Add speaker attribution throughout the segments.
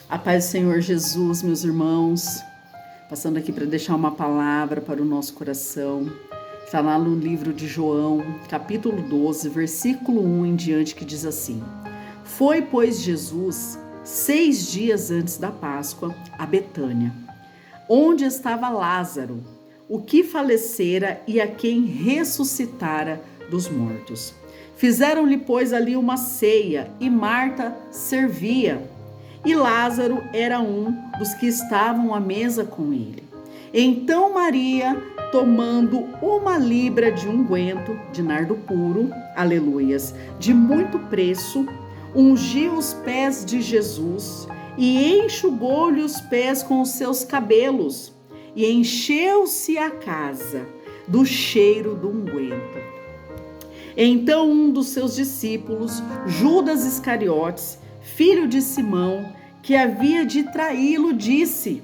Speaker 1: A paz do Senhor Jesus, meus irmãos, passando aqui para deixar uma palavra para o nosso coração. Está lá no livro de João, capítulo 12, versículo 1 em diante, que diz assim: Foi, pois, Jesus 6 dias antes da Páscoa a Betânia, onde estava Lázaro, o que falecera e a quem ressuscitara dos mortos. Fizeram-lhe, pois, ali uma ceia, e Marta servia. E Lázaro era um dos que estavam à mesa com ele. Então Maria, tomando uma libra de unguento de nardo puro, aleluias, de muito preço, ungiu os pés de Jesus e enxugou-lhe os pés com os seus cabelos, e encheu-se a casa do cheiro do unguento. Então um dos seus discípulos, Judas Iscariotes, filho de Simão, que havia de traí-lo, disse: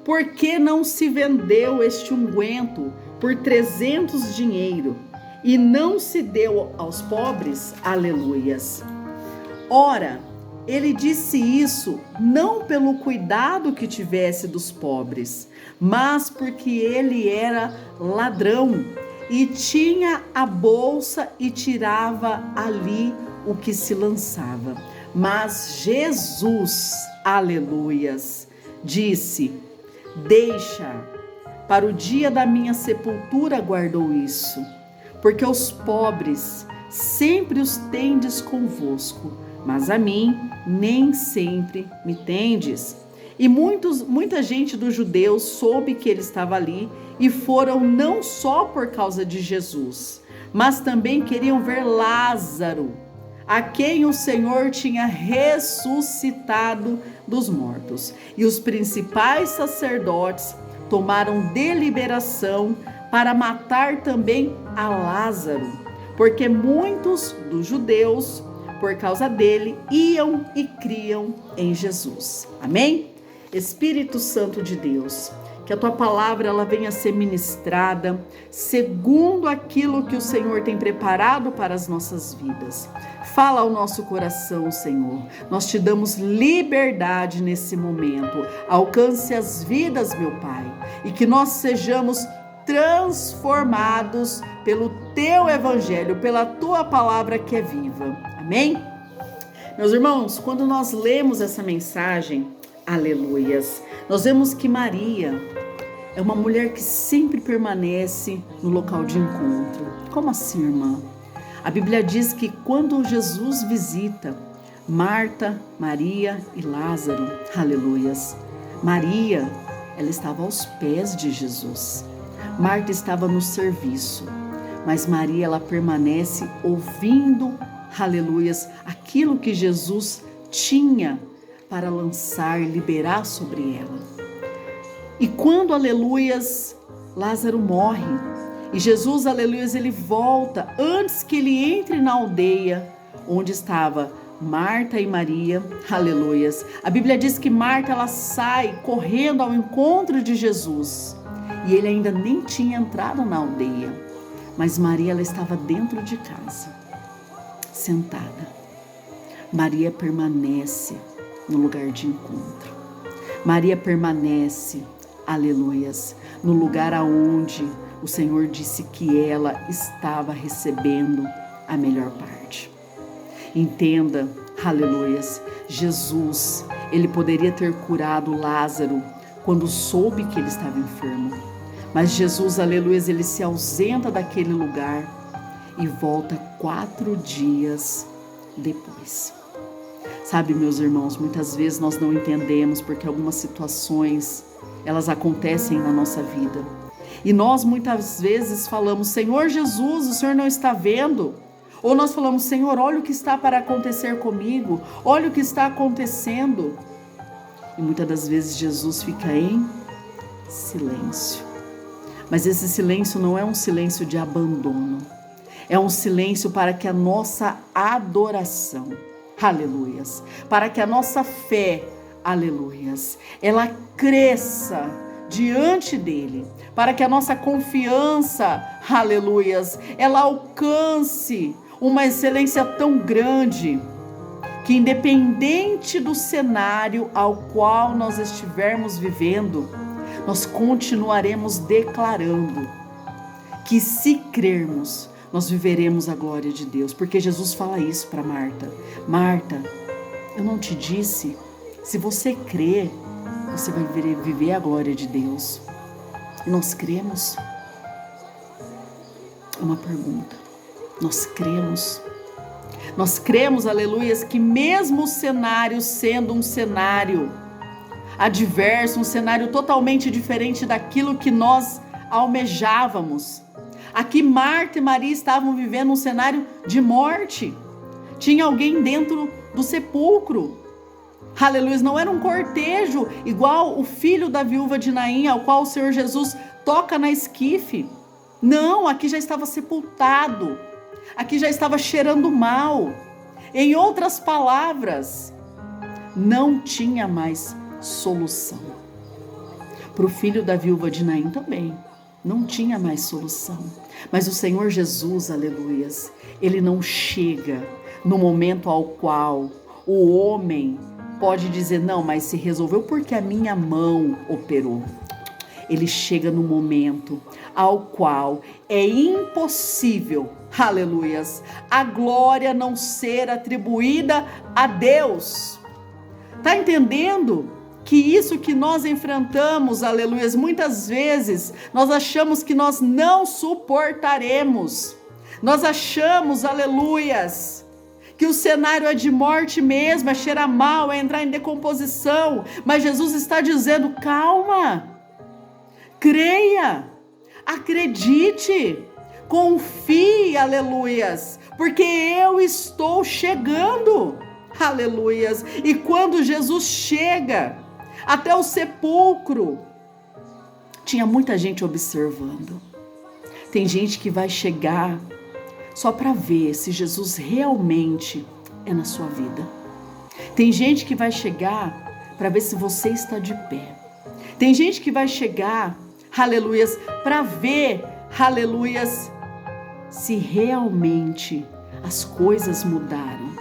Speaker 1: Por que não se vendeu este unguento por 300 dinheiro e não se deu aos pobres? Aleluias. Ora, ele disse isso não pelo cuidado que tivesse dos pobres, mas porque ele era ladrão e tinha a bolsa e tirava ali o que se lançava. Mas Jesus, aleluias, disse: Deixa, para o dia da minha sepultura guardou isso, porque os pobres sempre os tendes convosco, mas a mim nem sempre me tendes. E muita gente dos judeus soube que ele estava ali e foram não só por causa de Jesus, mas também queriam ver Lázaro, a quem o Senhor tinha ressuscitado dos mortos. E os principais sacerdotes tomaram deliberação para matar também a Lázaro, porque muitos dos judeus, por causa dele, iam e criam em Jesus. Amém? Espírito Santo de Deus, que a tua palavra ela venha ser ministrada segundo aquilo que o Senhor tem preparado para as nossas vidas. Fala ao nosso coração, Senhor. Nós te damos liberdade nesse momento. Alcance as vidas, meu Pai, e que nós sejamos transformados pelo teu evangelho, pela tua palavra que é viva. Amém? Meus irmãos, quando nós lemos essa mensagem, aleluias, nós vemos que Maria é uma mulher que sempre permanece no local de encontro. Como assim, irmã? A Bíblia diz que quando Jesus visita Marta, Maria e Lázaro, aleluias, Maria, ela estava aos pés de Jesus. Marta estava no serviço, mas Maria, ela permanece ouvindo, aleluias, aquilo que Jesus tinha para lançar, liberar sobre ela. E quando, aleluias, Lázaro morre, e Jesus, aleluias, ele volta, antes que ele entre na aldeia, onde estava Marta e Maria, aleluias. A Bíblia diz que Marta, ela sai correndo ao encontro de Jesus, e ele ainda nem tinha entrado na aldeia, mas Maria, ela estava dentro de casa, sentada. Maria permanece no lugar de encontro. Maria permanece, aleluias, no lugar aonde o Senhor disse que ela estava recebendo a melhor parte. Entenda, aleluias, Jesus, ele poderia ter curado Lázaro quando soube que ele estava enfermo. Mas Jesus, aleluias, ele se ausenta daquele lugar e volta 4 dias depois. Sabe, meus irmãos, muitas vezes nós não entendemos porque algumas situações, elas acontecem na nossa vida. E nós muitas vezes falamos: Senhor Jesus, o Senhor não está vendo? Ou nós falamos: Senhor, olha o que está para acontecer comigo, olha o que está acontecendo. E muitas das vezes Jesus fica em silêncio. Mas esse silêncio não é um silêncio de abandono. É um silêncio para que a nossa adoração, aleluias, para que a nossa fé, aleluias, ela cresça diante dele, para que a nossa confiança, aleluias, ela alcance uma excelência tão grande que independente do cenário ao qual nós estivermos vivendo, nós continuaremos declarando que se crermos, nós viveremos a glória de Deus. Porque Jesus fala isso para Marta. Marta, eu não te disse, se você crer, você vai viver a glória de Deus. E nós cremos? É uma pergunta. Nós cremos? Nós cremos, aleluias, que mesmo o cenário sendo um cenário adverso, um cenário totalmente diferente daquilo que nós almejávamos. Aqui Marta e Maria estavam vivendo um cenário de morte. Tinha alguém dentro do sepulcro. Aleluia, não era um cortejo igual o filho da viúva de Naim, ao qual o Senhor Jesus toca na esquife. Não, aqui já estava sepultado. Aqui já estava cheirando mal. Em outras palavras, não tinha mais solução. Para o filho da viúva de Naim também, não tinha mais solução. Mas o Senhor Jesus, aleluias, ele não chega no momento ao qual o homem pode dizer, não, mas se resolveu porque a minha mão operou. Ele chega no momento ao qual é impossível, aleluias, a glória não ser atribuída a Deus. Tá entendendo? Que isso que nós enfrentamos, aleluias, muitas vezes nós achamos que nós não suportaremos. Nós achamos, aleluias, que o cenário é de morte mesmo, é cheirar mal, é entrar em decomposição. Mas Jesus está dizendo, calma, creia, acredite, confie, aleluias, porque eu estou chegando, aleluias. E quando Jesus chega até o sepulcro, tinha muita gente observando. Tem gente que vai chegar só para ver se Jesus realmente é na sua vida. Tem gente que vai chegar para ver se você está de pé. Tem gente que vai chegar, aleluias, para ver, aleluias, se realmente as coisas mudaram.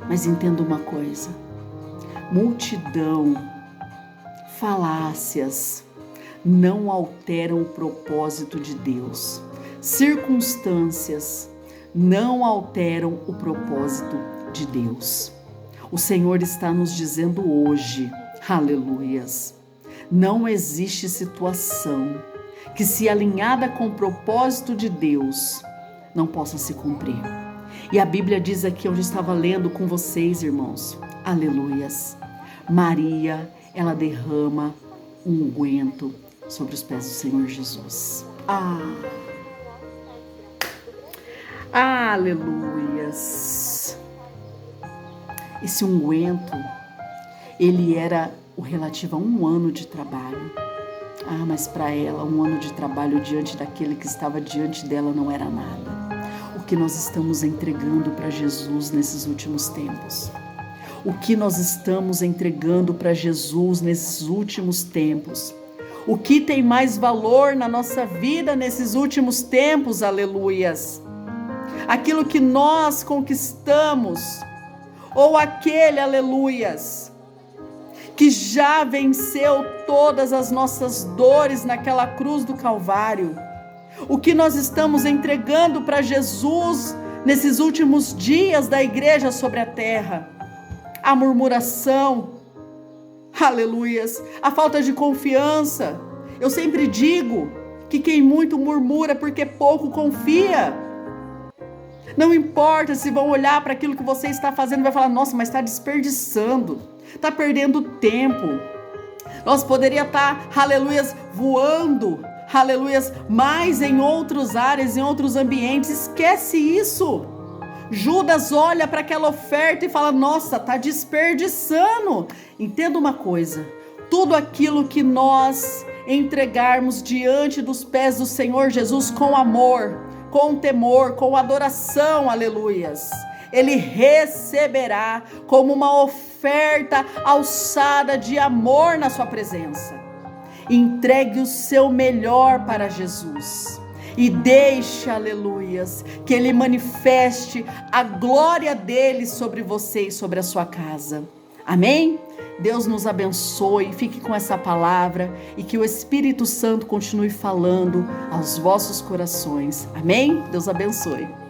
Speaker 1: Mas entenda uma coisa, multidão, falácias não alteram o propósito de Deus. Circunstâncias não alteram o propósito de Deus. O Senhor está nos dizendo hoje, aleluias, não existe situação que, se alinhada com o propósito de Deus, não possa se cumprir. E a Bíblia diz aqui, onde eu estava lendo com vocês, irmãos, aleluias, Maria, ela derrama um unguento sobre os pés do Senhor Jesus. Aleluias. Esse unguento, ele era o relativo a 1 ano de trabalho. Mas para ela, 1 ano de trabalho diante daquele que estava diante dela não era nada. O que nós estamos entregando para Jesus nesses últimos tempos? O que nós estamos entregando para Jesus nesses últimos tempos? O que tem mais valor na nossa vida nesses últimos tempos, aleluias? Aquilo que nós conquistamos, ou aquele, aleluias, que já venceu todas as nossas dores naquela cruz do Calvário? O que nós estamos entregando para Jesus nesses últimos dias da igreja sobre a terra? A murmuração, aleluias, a falta de confiança. Eu sempre digo que quem muito murmura porque pouco confia. Não importa se vão olhar para aquilo que você está fazendo e vai falar, nossa, mas está desperdiçando, está perdendo tempo. Nós poderia estar, aleluias, voando, aleluias, mais em outras áreas, em outros ambientes. Esquece isso. Judas olha para aquela oferta e fala, nossa, está desperdiçando. Entenda uma coisa, tudo aquilo que nós entregarmos diante dos pés do Senhor Jesus com amor, com temor, com adoração, aleluias, Ele receberá como uma oferta alçada de amor na sua presença. Entregue o seu melhor para Jesus. e deixe, aleluias, que Ele manifeste a glória dEle sobre você e sobre a sua casa. Amém? Deus nos abençoe, fique com essa palavra e que o Espírito Santo continue falando aos vossos corações. Amém? Deus abençoe.